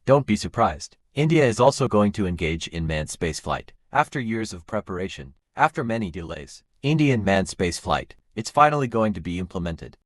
Don't be surprised. India is also going to engage in manned spaceflight. After years of preparation, after many delays, Indian manned spaceflight, it's finally going to be implemented.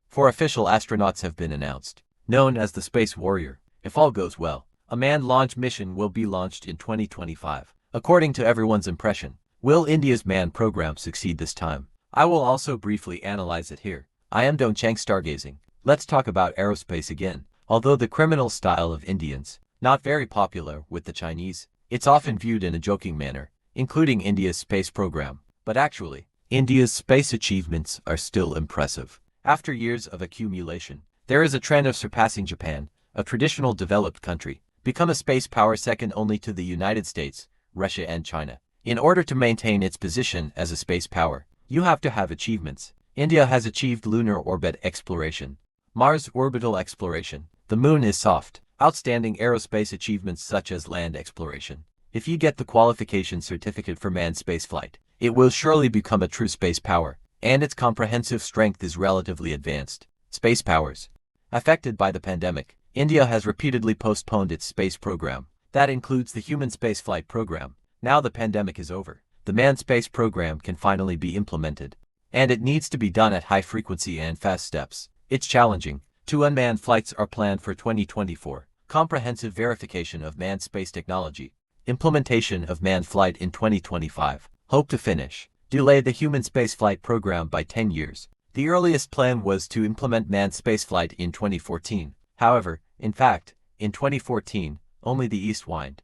4 official astronauts have been announced. Known as the Space Warrior, if all goes well, a manned launch mission will be launched in 2025. According to everyone's impression, will India's manned program succeed this time? I will also briefly analyze it here. I am Dongchang Stargazing. Let's talk about aerospace again. Although the criminal style of Indians, not very popular with the Chinese, it's often viewed in a joking manner, including India's space program. But actually, India's space achievements are still impressive. After years of accumulation, there is a trend of surpassing Japan, a traditional developed country, become a space power second only to the United States, Russia and China. In order to maintain its position as a space power, you have to have achievements. India has achieved lunar orbit exploration, Mars orbital exploration, the moon is soft, outstanding aerospace achievements such as land exploration. If you get the qualification certificate for manned spaceflight, it will surely become a true space power, and its comprehensive strength is relatively advanced. Space powers. Affected by the pandemic, India has repeatedly postponed its space program. That includes the human spaceflight program. Now the pandemic is over, the manned space program can finally be implemented. And it needs to be done at high frequency and fast steps. It's challenging. 2 unmanned flights are planned for 2024. Comprehensive verification of manned space technology. Implementation of manned flight in 2025. Hope to finish. Delay the human spaceflight program by 10 years. The earliest plan was to implement manned spaceflight in 2014. However, in fact, in 2014, only the East wind.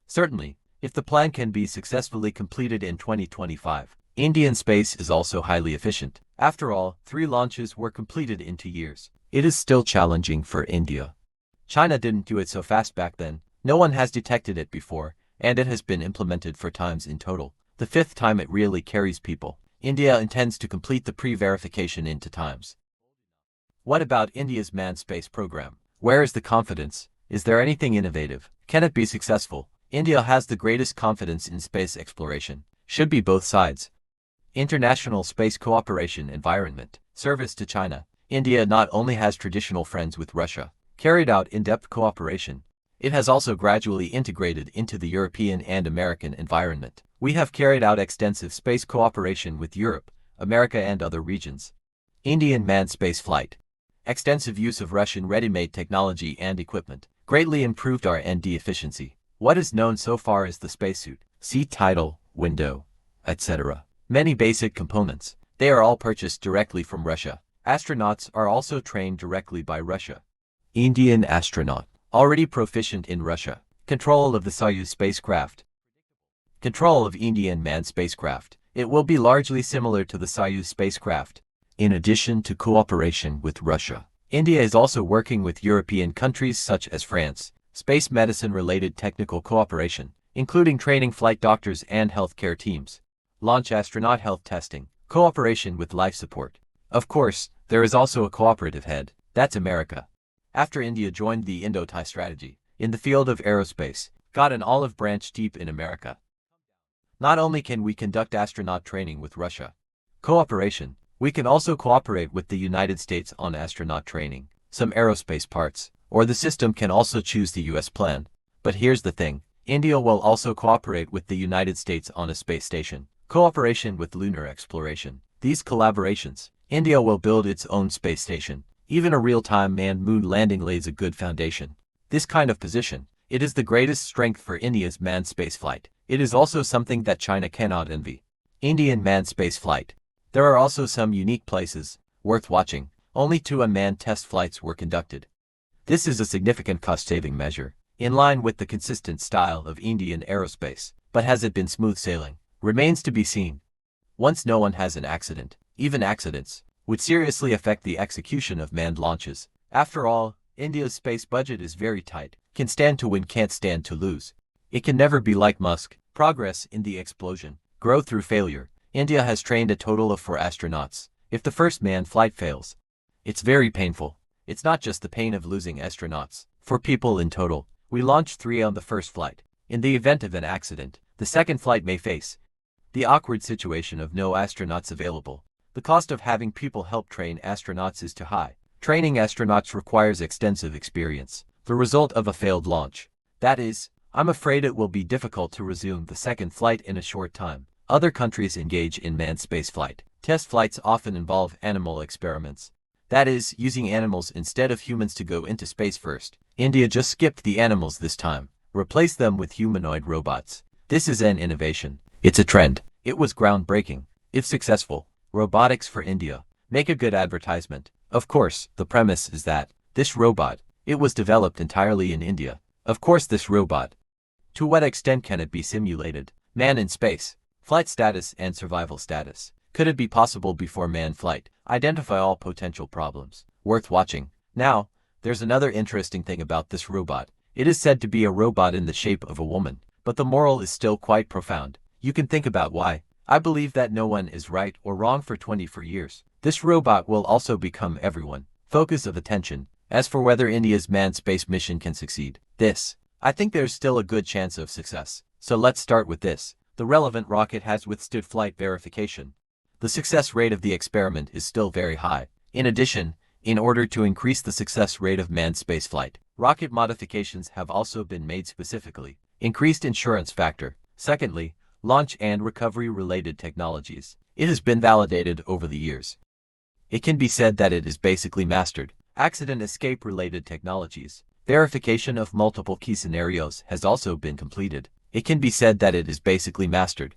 Certainly, if the plan can be successfully completed in 2025, Indian space is also highly efficient. After all, 3 launches were completed in 2 years. It is still challenging for India. China didn't do it so fast back then. No one has detected it before, and it has been implemented 4 times in total. The 5th time it really carries people. India intends to complete the pre-verification in 2 times. What about India's manned space program? Where is the confidence? Is there anything innovative? Can it be successful? India has the greatest confidence in space exploration. Should be both sides. International space cooperation environment. Service to China. India not only has traditional friends with Russia, carried out in-depth cooperation, it has also gradually integrated into the European and American environment. We have carried out extensive space cooperation with Europe, America and other regions. Indian manned space flight. Extensive use of Russian ready-made technology and equipment greatly improved R&D efficiency. What is known so far is the spacesuit, seat title, window, etc. Many basic components. They are all purchased directly from Russia. Astronauts are also trained directly by Russia. Indian astronaut, already proficient in Russia. Control of the Soyuz spacecraft. Control of Indian manned spacecraft. It will be largely similar to the Soyuz spacecraft. In addition to cooperation with Russia, India is also working with European countries such as France. Space medicine-related technical cooperation, including training flight doctors and healthcare teams. Launch astronaut health testing. Cooperation with life support. Of course, there is also a cooperative head. That's America. After India joined the Indo-Thai strategy, in the field of aerospace, got an olive branch deep in America. Not only can we conduct astronaut training with Russia, cooperation, we can also cooperate with the United States on astronaut training, some aerospace parts, or the system can also choose the US plan. But here's the thing, India will also cooperate with the United States on a space station. Cooperation with lunar exploration. These collaborations, India will build its own space station. Even a real-time manned moon landing lays a good foundation. This kind of position, it is the greatest strength for India's manned spaceflight. It is also something that China cannot envy. Indian manned spaceflight. There are also some unique places, worth watching. Only 2 unmanned test flights were conducted. This is a significant cost-saving measure, in line with the consistent style of Indian aerospace. But has it been smooth sailing? Remains to be seen. Once no one has an accident, even accidents, would seriously affect the execution of manned launches. After all, India's space budget is very tight. Can stand to win, can't stand to lose. It can never be like Musk. Progress in the explosion. Grow through failure. India has trained a total of 4 astronauts. If the first manned flight fails, it's very painful. It's not just the pain of losing astronauts. 4 people in total. We launched 3 on the first flight. In the event of an accident, the second flight may face the awkward situation of no astronauts available. The cost of having people help train astronauts is too high. Training astronauts requires extensive experience. The result of a failed launch. That is, I'm afraid it will be difficult to resume the second flight in a short time. Other countries engage in manned spaceflight. Test flights often involve animal experiments. That is, using animals instead of humans to go into space first. India just skipped the animals this time, replaced them with humanoid robots. This is an innovation. It's a trend. It was groundbreaking. If successful, robotics for India. Make a good advertisement. Of course, the premise is that this robot, it was developed entirely in India. Of course this robot. To what extent can it be simulated? Man in space. Flight status and survival status. Could it be possible before manned flight? Identify all potential problems. Worth watching. Now, there's another interesting thing about this robot. It is said to be a robot in the shape of a woman, but the moral is still quite profound. You can think about why. I believe that no one is right or wrong for 24 years. This robot will also become everyone. Focus of attention. As for whether India's manned space mission can succeed, I think there's still a good chance of success. So let's start with this. The relevant rocket has withstood flight verification. The success rate of the experiment is still very high. In addition, in order to increase the success rate of manned spaceflight, rocket modifications have also been made specifically. Increased insurance factor. Secondly, launch and recovery related technologies. It has been validated over the years. It can be said that it is basically mastered. Accident escape related technologies. Verification of multiple key scenarios has also been completed. It can be said that it is basically mastered.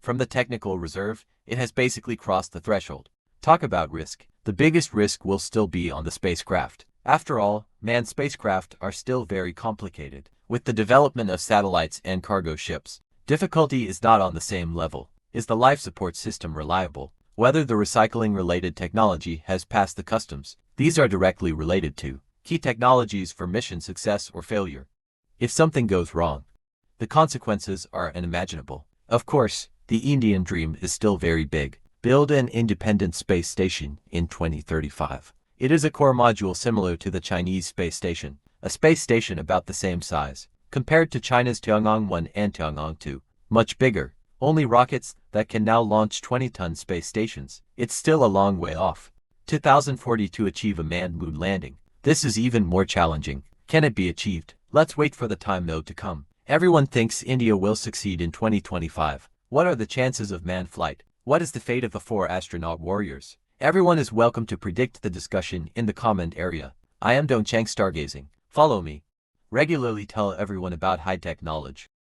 From the technical reserve, it has basically crossed the threshold. Talk about risk. The biggest risk will still be on the spacecraft. After all, manned spacecraft are still very complicated. With the development of satellites and cargo ships, difficulty is not on the same level. Is the life support system reliable? Whether the recycling-related technology has passed the customs. These are directly related to key technologies for mission success or failure. If something goes wrong, the consequences are unimaginable. Of course, the Indian dream is still very big. Build an independent space station in 2035. It is a core module similar to the Chinese space station, a space station about the same size, compared to China's Tiangong-1 and Tiangong-2. Much bigger, only rockets that can now launch 20-ton space stations. It's still a long way off. 2040 to achieve a manned moon landing. This is even more challenging. Can it be achieved? Let's wait for the time node to come. Everyone thinks India will succeed in 2025. What are the chances of manned flight? What is the fate of the 4 astronaut warriors? Everyone is welcome to predict the discussion in the comment area. I am Dong Chang Stargazing. Follow me. Regularly tell everyone about high-tech knowledge.